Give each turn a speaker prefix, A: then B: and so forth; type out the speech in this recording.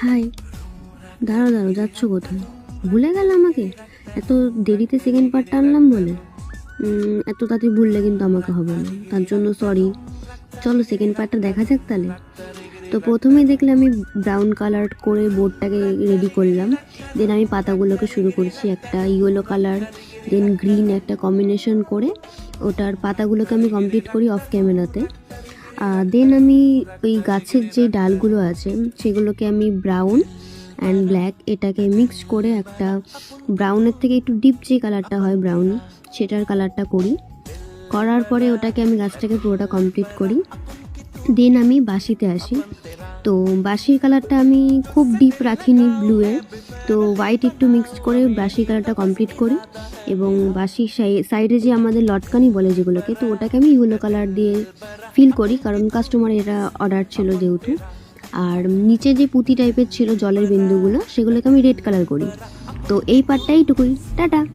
A: High, দাঁড়াও দাঁড়াও, যাচ্ছ কোথায়? ভুলে গেল আমাকে? এত দেরিতে সেকেন্ড পার্টটা আনলাম বলে? এত তাড়াতাড়ি ভুললে কিন্তু আমাকে হবে না, তার জন্য সরি। চলো সেকেন্ড পার্টটা দেখা যাক তাহলে। তো প্রথমেই দেখলে আমি ব্রাউন কালার করে বোর্ডটাকে রেডি করলাম। দেন আমি পাতাগুলোকে শুরু করছি, একটা ইয়েলো কালার দেন গ্রিন একটা কম্বিনেশন করে ওটার পাতাগুলোকে আমি কমপ্লিট করি অফ ক্যামেরাতে। দেন আমি ওই গাছের যে ডালগুলো আছে সেগুলোকে আমি ব্রাউন অ্যান্ড ব্ল্যাক এটাকে মিক্স করে একটা ব্রাউনের থেকে একটু ডিপ যে কালারটা হয় ব্রাউন সেটার কালারটা করি। করার পরে ওটাকে আমি গাছটাকে পুরোটা কমপ্লিট করি। দেন আমি বাঁশিতে আসি। তো বাঁশির কালারটা আমি খুব ডিপ রাখিনি ব্লুয়ের, তো হোয়াইট একটু মিক্সড করে বাঁশির কালারটা কমপ্লিট করি। এবং বাঁশির সাইডে যে আমাদের লটকানি বলে যেগুলোকে, তো ওটাকে আমি ইয়েলো কালার দিয়ে ফিল করি, কারণ কাস্টমার এটা অর্ডার ছিল যেহেতু। আর নিচে যে পুঁতি টাইপের ছিল জলের বিন্দুগুলো, সেগুলোকে আমি রেড কালার করি। তো এই পার্টটাই টুকুই, টাটা।